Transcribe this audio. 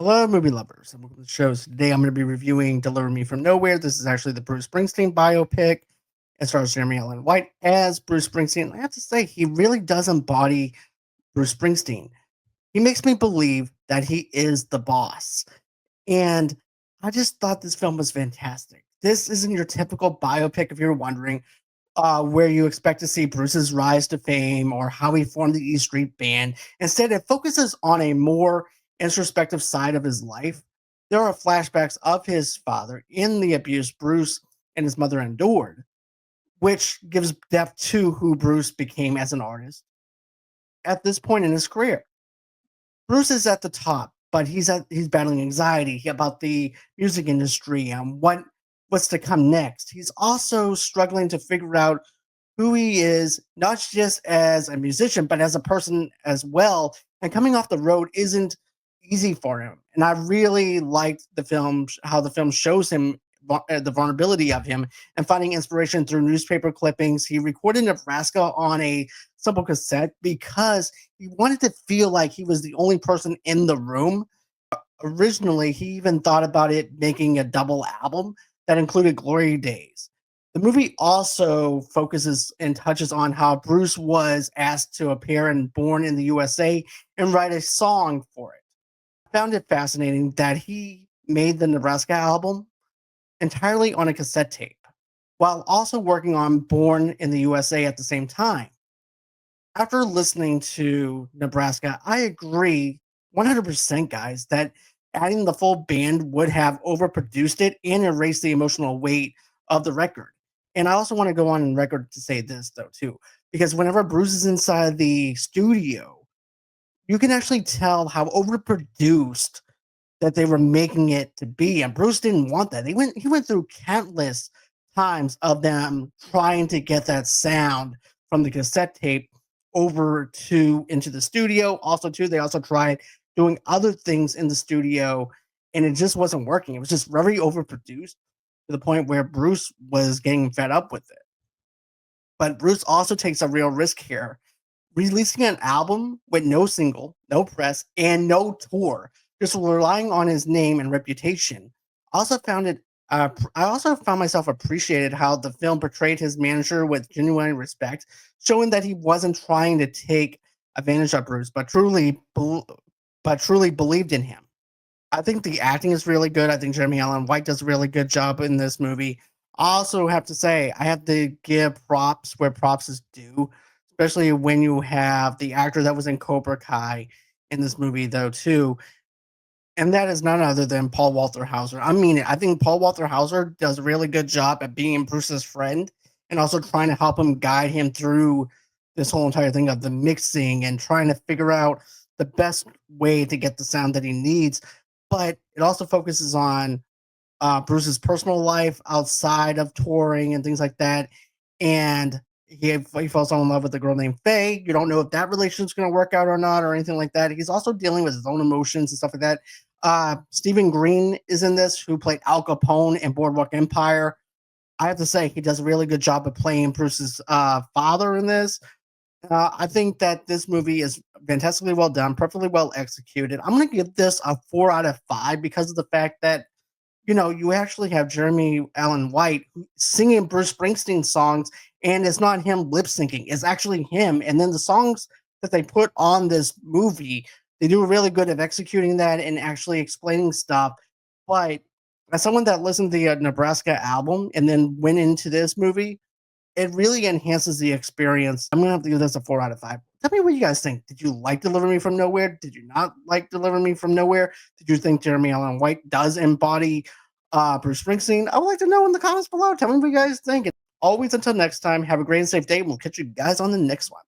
Hello, movie lovers, and welcome to the show. So today, I'm going to be reviewing "Deliver Me from Nowhere." This is actually the Bruce Springsteen biopic. It stars Jeremy Allen White as Bruce Springsteen. I have to say, he really does embody Bruce Springsteen. He makes me believe that he is the boss, and I just thought this film was fantastic. This isn't your typical biopic, if you're wondering, where you expect to see Bruce's rise to fame or how he formed the E Street Band. Instead, it focuses on a more introspective side of his life. There are flashbacks of his father in the abuse Bruce and his mother endured, which gives depth to who Bruce became as an artist at this point in his career. Bruce is at the top, but he's battling anxiety about the music industry and what's to come next. He's also struggling to figure out who he is, not just as a musician, but as a person as well. And coming off the road isn't easy for him. And I really liked the film, how the film shows him the vulnerability of him and finding inspiration through newspaper clippings. He recorded Nebraska on a simple cassette because he wanted to feel like he was the only person in the room. Originally, he even thought about it making a double album that included Glory Days. The movie also focuses and touches on how Bruce was asked to appear in Born in the USA and write a song for it. I found it fascinating that he made the Nebraska album entirely on a cassette tape while also working on Born in the USA at the same time. After listening to Nebraska, I agree 100%, guys, that adding the full band would have overproduced it and erased the emotional weight of the record. And I also want to go on record to say this, though, too, because whenever Bruce is inside the studio, you can actually tell how overproduced that they were making it to be. And Bruce didn't want that. He went through countless times of them trying to get that sound from the cassette tape over to into the studio. Also, too, they also tried doing other things in the studio, and it just wasn't working. It was just very overproduced to the point where Bruce was getting fed up with it. But Bruce also takes a real risk here, releasing an album with no single, no press, and no tour, just relying on his name and reputation. I also found it. I also found myself appreciated how the film portrayed his manager with genuine respect, showing that he wasn't trying to take advantage of Bruce, but truly believed in him. I think the acting is really good. I think Jeremy Allen White does a really good job in this movie. I also have to say, I have to give props where props is due, especially when you have the actor that was in Cobra Kai in this movie, though, too. And that is none other than Paul Walter Hauser. I mean it. I think Paul Walter Hauser does a really good job at being Bruce's friend and also trying to help him guide him through this whole entire thing of the mixing and trying to figure out the best way to get the sound that he needs. But it also focuses on Bruce's personal life outside of touring and things like that. And he falls in love with a girl named Faye. You don't know if that relationship's going to work out or not or anything like that. He's also dealing with his own emotions and stuff like that. Stephen Green is in this, who played Al Capone in Boardwalk Empire. I have to say, he does a really good job of playing Bruce's father in this. I think that this movie is fantastically well done, perfectly well executed. I'm going to give this a 4 out of 5 because of the fact that you actually have Jeremy Allen White singing Bruce Springsteen songs, and it's not him lip syncing; it's actually him. And then the songs that they put on this movie, they do really good at executing that and actually explaining stuff. But as someone that listened to the Nebraska album and then went into this movie, it really enhances the experience. I'm gonna have to give this a 4 out of 5. Tell me what you guys think. Did you like Deliver Me from Nowhere? Did you not like Deliver Me from Nowhere? Did you think Jeremy Allen White does embody Bruce Springsteen? I would like to know in the comments below. Tell me what you guys think. And always until next time, have a great and safe day. And we'll catch you guys on the next one.